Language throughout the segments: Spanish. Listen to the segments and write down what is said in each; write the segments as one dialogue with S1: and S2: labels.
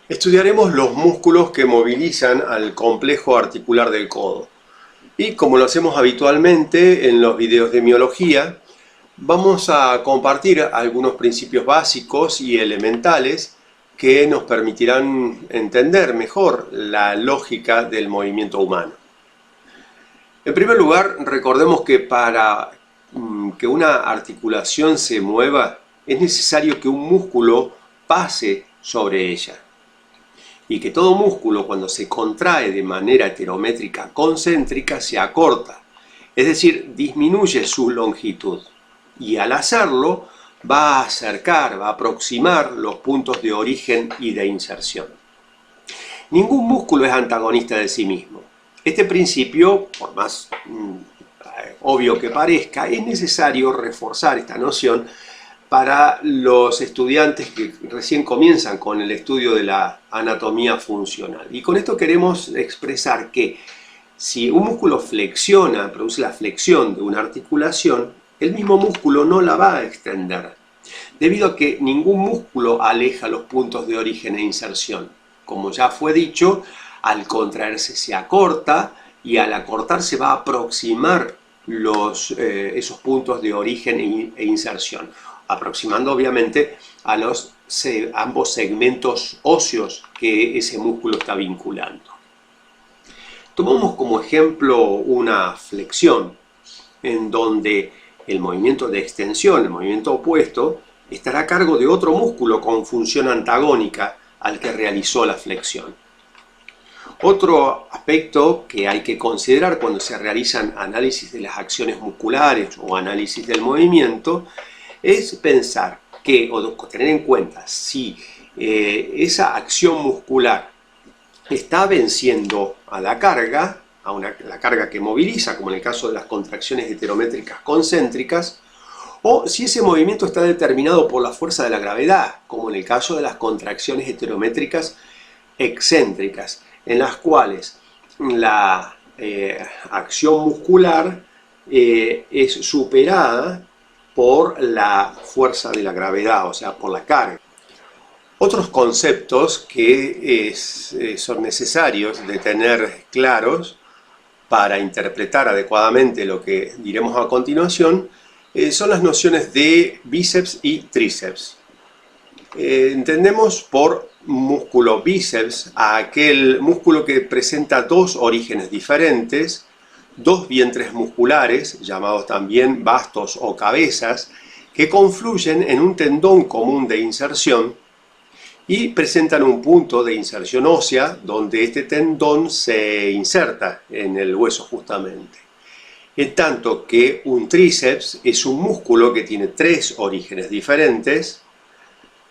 S1: Estudiaremos los músculos que movilizan al complejo articular del codo. Y como lo hacemos habitualmente en los videos de miología, vamos a compartir algunos principios básicos y elementales que nos permitirán entender mejor la lógica del movimiento humano. En primer lugar, recordemos que para que una articulación se mueva, es necesario que un músculo pase sobre ella. Y que todo músculo, cuando se contrae de manera heterométrica concéntrica, se acorta, es decir, disminuye su longitud. Y al hacerlo, va a acercar, va a aproximar los puntos de origen y de inserción. Ningún músculo es antagonista de sí mismo. Este principio, por más obvio que parezca, es necesario reforzar esta noción para los estudiantes que recién comienzan con el estudio de la anatomía funcional. Y con esto queremos expresar que si un músculo flexiona, produce la flexión de una articulación, el mismo músculo no la va a extender, debido a que ningún músculo aleja los puntos de origen e inserción. Como ya fue dicho, al contraerse se acorta y al acortarse va a aproximar esos puntos de origen e inserción, aproximando obviamente a ambos segmentos óseos que ese músculo está vinculando. Tomamos como ejemplo una flexión, en donde el movimiento de extensión, el movimiento opuesto, estará a cargo de otro músculo con función antagónica al que realizó la flexión. Otro aspecto que hay que considerar cuando se realizan análisis de las acciones musculares o análisis del movimiento es pensar que, o tener en cuenta si esa acción muscular está venciendo a la carga, la carga que moviliza, como en el caso de las contracciones heterométricas concéntricas, o si ese movimiento está determinado por la fuerza de la gravedad, como en el caso de las contracciones heterométricas excéntricas, en las cuales la acción muscular es superada por la fuerza de la gravedad, o sea, por la carga. Otros conceptos que son necesarios de tener claros para interpretar adecuadamente lo que diremos a continuación son las nociones de bíceps y tríceps. Entendemos por músculo bíceps a aquel músculo que presenta dos orígenes diferentes, dos vientres musculares, llamados también bastos o cabezas, que confluyen en un tendón común de inserción y presentan un punto de inserción ósea donde este tendón se inserta en el hueso justamente. En tanto que un tríceps es un músculo que tiene tres orígenes diferentes,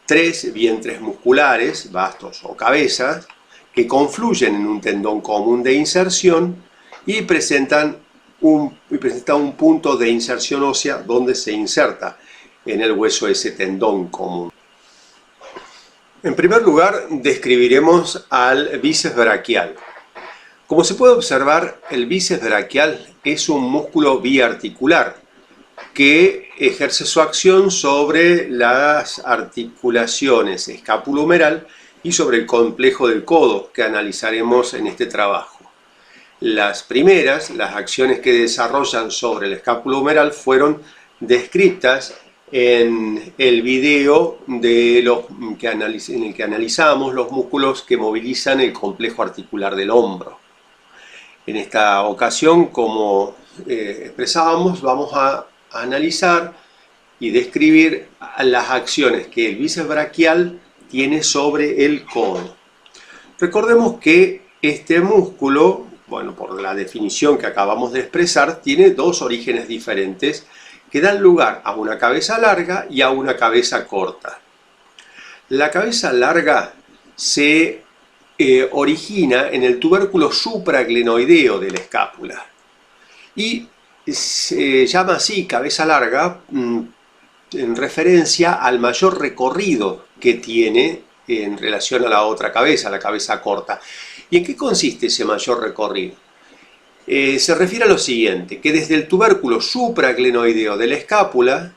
S1: tres vientres musculares, bastos o cabezas, que confluyen en un tendón común de inserción y presentan un punto de inserción ósea donde se inserta en el hueso ese tendón común. En primer lugar, describiremos al bíceps braquial. Como se puede observar, el bíceps braquial es un músculo biarticular que ejerce su acción sobre las articulaciones escapulohumeral y sobre el complejo del codo que analizaremos en este trabajo. Las primeras, las acciones que desarrollan sobre el escapulohumeral fueron descritas en el video en el que analizamos los músculos que movilizan el complejo articular del hombro. En esta ocasión, como expresábamos, vamos a analizar y describir las acciones que el bíceps braquial tiene sobre el codo. Recordemos que este músculo, bueno, por la definición que acabamos de expresar, tiene dos orígenes diferentes que dan lugar a una cabeza larga y a una cabeza corta. La cabeza larga se origina en el tubérculo supraglenoideo de la escápula y se llama así cabeza larga en referencia al mayor recorrido que tiene en relación a la otra cabeza, la cabeza corta. ¿Y en qué consiste ese mayor recorrido? Se refiere a lo siguiente, que desde el tubérculo supraglenoideo de la escápula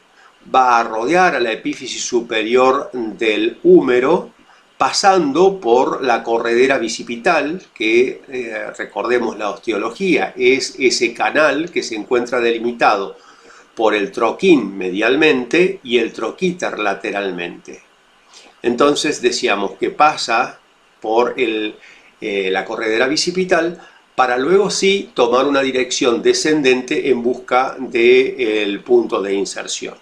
S1: va a rodear a la epífisis superior del húmero, pasando por la corredera bicipital, que recordemos la osteología, es ese canal que se encuentra delimitado por el troquín medialmente y el troquíter lateralmente. Entonces decíamos que pasa por la corredera bicipital para luego sí tomar una dirección descendente en busca del punto de inserción.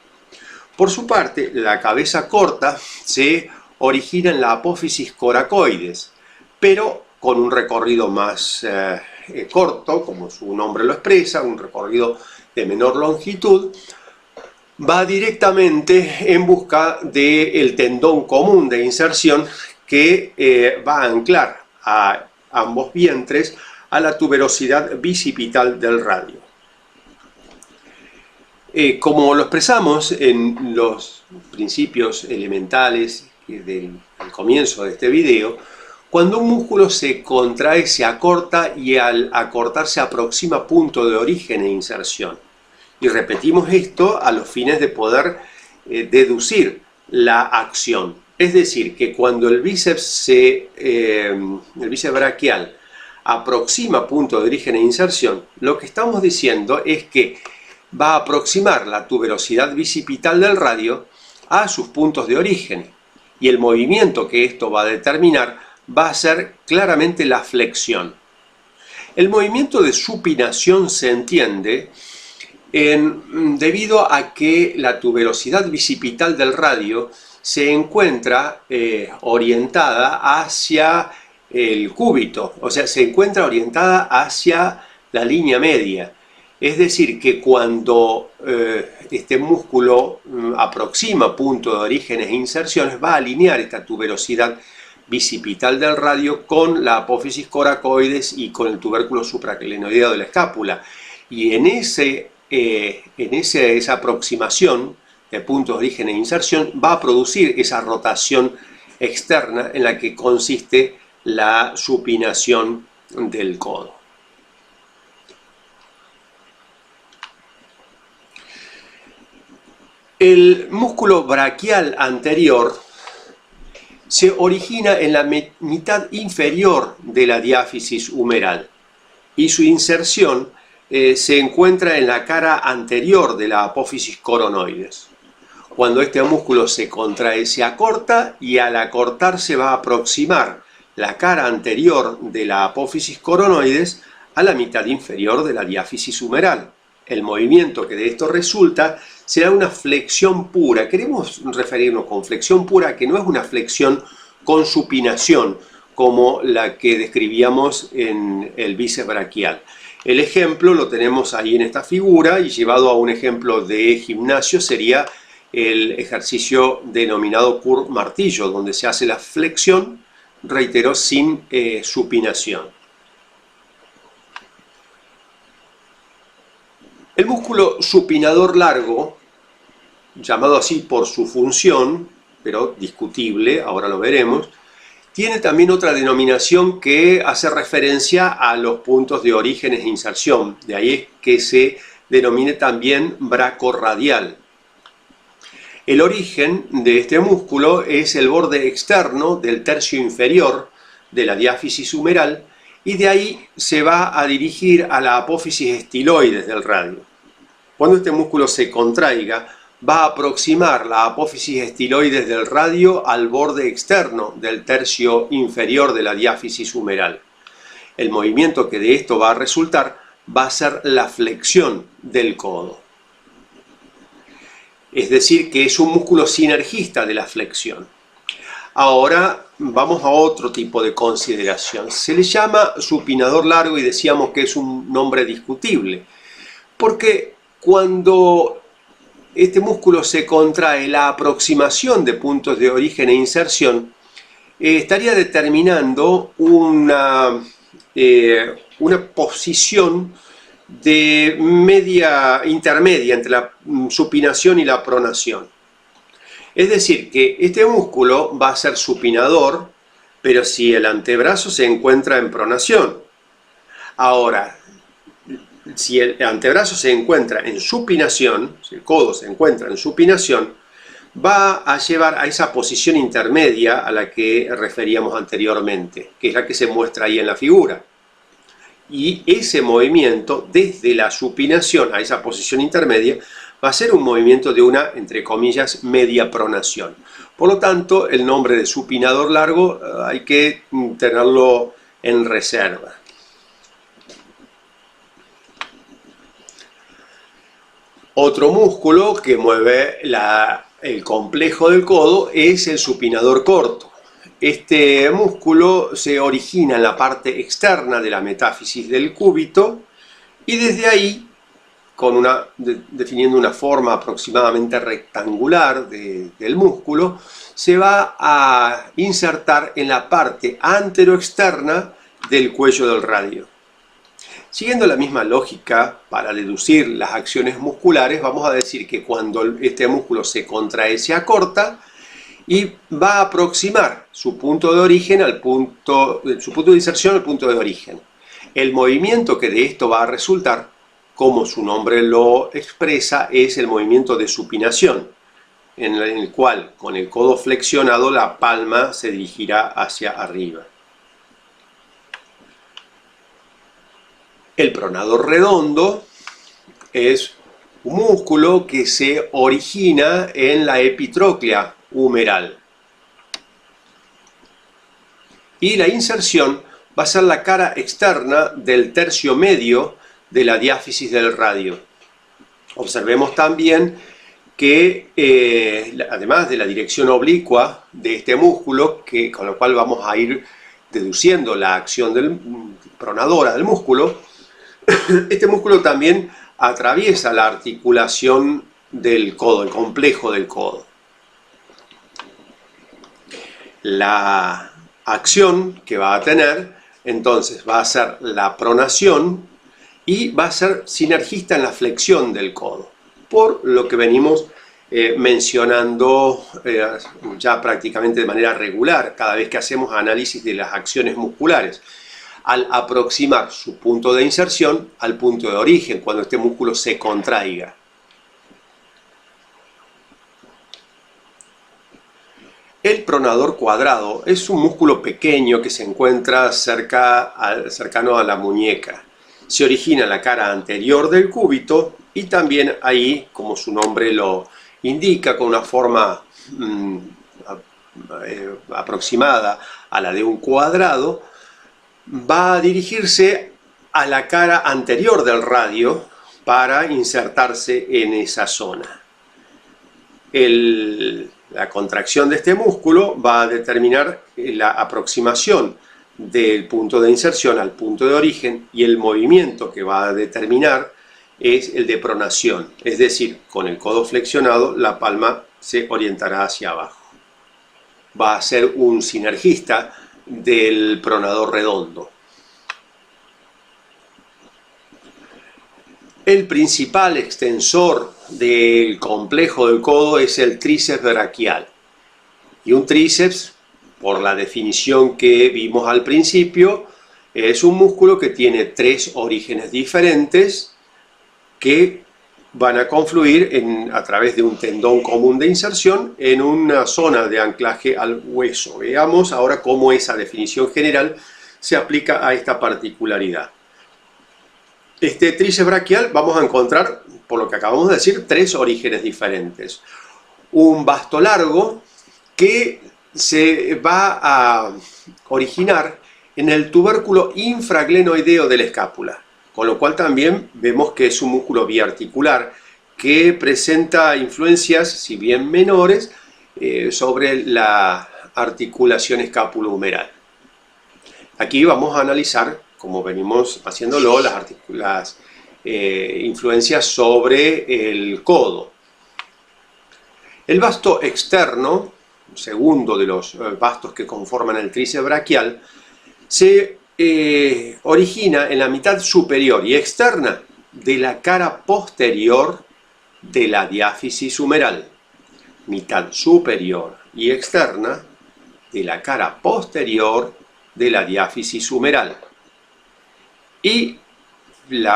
S1: Por su parte, la cabeza corta se origina en la apófisis coracoides, pero con un recorrido más corto, como su nombre lo expresa, un recorrido de menor longitud, va directamente en busca del tendón común de inserción que va a anclar a ambos vientres a la tuberosidad bicipital del radio. Como lo expresamos en los principios elementales del comienzo de este video, cuando un músculo se contrae, se acorta y al acortar se aproxima a punto de origen e inserción. Y repetimos esto a los fines de poder deducir la acción. Es decir, que cuando el bíceps braquial aproxima a punto de origen e inserción, lo que estamos diciendo es que va a aproximar la tuberosidad bicipital del radio a sus puntos de origen. Y el movimiento que esto va a determinar va a ser claramente la flexión. El movimiento de supinación se entiende debido a que la tuberosidad bicipital del radio se encuentra orientada hacia el cúbito, o sea, se encuentra orientada hacia la línea media. Es decir, que cuando este músculo aproxima punto de orígenes e inserciones, va a alinear esta tuberosidad bicipital del radio con la apófisis coracoides y con el tubérculo supraclenoideo de la escápula. Y en esa aproximación de punto de origen e inserción va a producir esa rotación externa en la que consiste la supinación del codo. El músculo braquial anterior se origina en la mitad inferior de la diáfisis humeral y su inserción se encuentra en la cara anterior de la apófisis coronoides. Cuando este músculo se contrae, se acorta y al acortarse va a aproximar la cara anterior de la apófisis coronoides a la mitad inferior de la diáfisis humeral. El movimiento que de esto resulta será una flexión pura. Queremos referirnos con flexión pura, que no es una flexión con supinación, como la que describíamos en el bíceps braquial. El ejemplo lo tenemos ahí en esta figura y llevado a un ejemplo de gimnasio sería el ejercicio denominado curl martillo, donde se hace la flexión, reitero, sin supinación. El músculo supinador largo, llamado así por su función, pero discutible, ahora lo veremos, tiene también otra denominación que hace referencia a los puntos de orígenes e inserción. De ahí es que se denomine también bracorradial. El origen de este músculo es el borde externo del tercio inferior de la diáfisis humeral y de ahí se va a dirigir a la apófisis estiloides del radio. Cuando este músculo se contraiga, va a aproximar la apófisis estiloides del radio al borde externo del tercio inferior de la diáfisis humeral. El movimiento que de esto va a resultar va a ser la flexión del codo. Es decir, que es un músculo sinergista de la flexión. Ahora vamos a otro tipo de consideración. Se le llama supinador largo y decíamos que es un nombre discutible, porque cuando este músculo se contrae, la aproximación de puntos de origen e inserción estaría determinando una posición de intermedia entre la supinación y la pronación. Es decir, que este músculo va a ser supinador, pero si el antebrazo se encuentra en pronación. Ahora, si el antebrazo se encuentra en supinación, si el codo se encuentra en supinación, va a llevar a esa posición intermedia a la que referíamos anteriormente, que es la que se muestra ahí en la figura. Y ese movimiento, desde la supinación a esa posición intermedia, va a ser un movimiento de una, entre comillas, media pronación. Por lo tanto, el nombre de supinador largo hay que tenerlo en reserva. Otro músculo que mueve el complejo del codo es el supinador corto. Este músculo se origina en la parte externa de la metáfisis del cúbito y desde ahí, definiendo una forma aproximadamente rectangular del músculo, se va a insertar en la parte anteroexterna del cuello del radio. Siguiendo la misma lógica para deducir las acciones musculares, vamos a decir que cuando este músculo se contrae, se acorta y va a aproximar su punto de origen su punto de inserción al punto de origen. El movimiento que de esto va a resultar, como su nombre lo expresa, es el movimiento de supinación, en el cual con el codo flexionado la palma se dirigirá hacia arriba. El pronador redondo es un músculo que se origina en la epitróclea humeral. Y la inserción va a ser la cara externa del tercio medio de la diáfisis del radio. Observemos también que, además de la dirección oblicua de este músculo, con lo cual vamos a ir deduciendo la acción pronadora del músculo, este músculo también atraviesa la articulación del codo, el complejo del codo. La acción que va a tener, entonces, va a ser la pronación y va a ser sinergista en la flexión del codo, por lo que venimos mencionando ya prácticamente de manera regular cada vez que hacemos análisis de las acciones musculares, al aproximar su punto de inserción al punto de origen, cuando este músculo se contraiga. El pronador cuadrado es un músculo pequeño que se encuentra cercano a la muñeca. Se origina en la cara anterior del cúbito y también ahí, como su nombre lo indica, con una forma aproximada a la de un cuadrado, va a dirigirse a la cara anterior del radio para insertarse en esa zona. La contracción de este músculo va a determinar la aproximación del punto de inserción al punto de origen, y el movimiento que va a determinar es el de pronación, es decir, con el codo flexionado la palma se orientará hacia abajo. Va a ser un sinergista del pronador redondo. El principal extensor del complejo del codo es el tríceps braquial. Y un tríceps, por la definición que vimos al principio, es un músculo que tiene tres orígenes diferentes que van a confluir a través de un tendón común de inserción en una zona de anclaje al hueso. Veamos ahora cómo esa definición general se aplica a esta particularidad. Este tríceps braquial vamos a encontrar, por lo que acabamos de decir, tres orígenes diferentes. Un vasto largo que se va a originar en el tubérculo infraglenoideo de la escápula, con lo cual también vemos que es un músculo biarticular que presenta influencias, si bien menores, sobre la articulación escápulo-humeral. Aquí vamos a analizar, como venimos haciéndolo, las influencias sobre el codo. El vasto externo, segundo de los vastos que conforman el tríceps braquial, se origina en la mitad superior y externa de la cara posterior de la diáfisis humeral. Mitad superior y externa de la cara posterior de la diáfisis humeral. Y el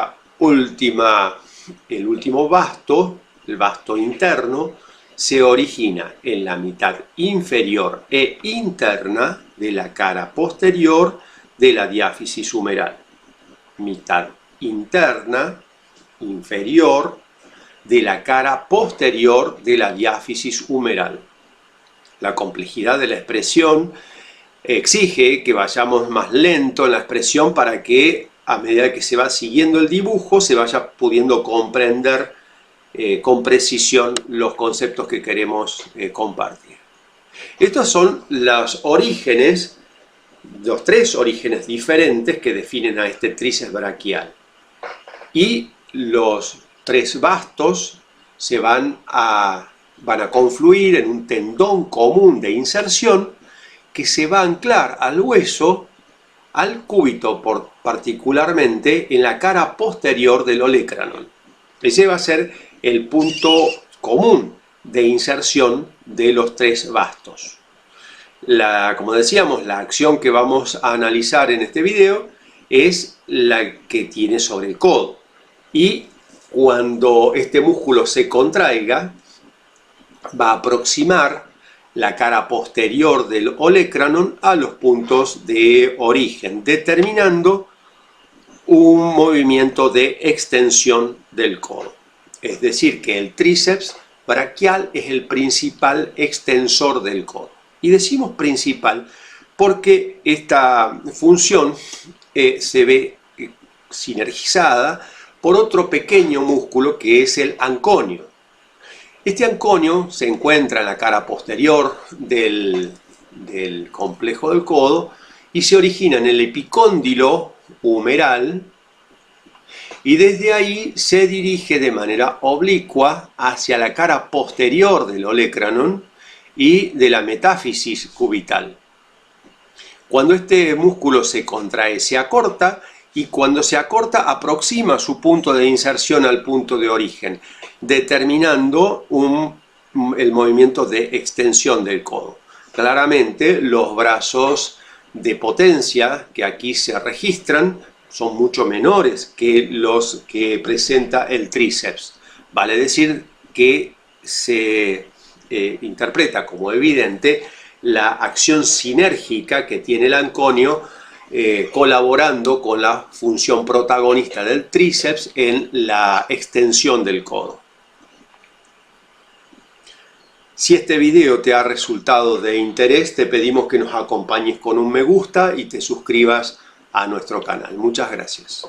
S1: último vasto, el vasto interno, se origina en la mitad inferior e interna de la cara posterior de la diáfisis humeral. Mitad interna, inferior, de la cara posterior de la diáfisis humeral. La complejidad de la expresión exige que vayamos más lento en la expresión para que a medida que se va siguiendo el dibujo se vaya pudiendo comprender con precisión los conceptos que queremos compartir. Estos son los orígenes, los tres orígenes diferentes que definen a este tríceps braquial. Y los tres bastos se van a confluir en un tendón común de inserción que se va a anclar al hueso, al cúbito particularmente, en la cara posterior del olecranon. Ese va a ser el punto común de inserción de los tres bastos. Como decíamos, la acción que vamos a analizar en este video es la que tiene sobre el codo. Y cuando este músculo se contraiga, va a aproximar la cara posterior del olecranon a los puntos de origen, determinando un movimiento de extensión del codo. Es decir, que el tríceps braquial es el principal extensor del codo. Y decimos principal porque esta función se ve sinergizada por otro pequeño músculo que es el anconio. Este anconio se encuentra en la cara posterior del complejo del codo y se origina en el epicóndilo humeral y desde ahí se dirige de manera oblicua hacia la cara posterior del olecranon y de la metáfisis cubital. Cuando este músculo se contrae, se acorta, y cuando se acorta aproxima su punto de inserción al punto de origen, determinando el movimiento de extensión del codo. Claramente los brazos de potencia que aquí se registran son mucho menores que los que presenta el tríceps. Vale decir que se interpreta como evidente la acción sinérgica que tiene el anconio colaborando con la función protagonista del tríceps en la extensión del codo. Si este video te ha resultado de interés, te pedimos que nos acompañes con un me gusta y te suscribas a nuestro canal. Muchas gracias.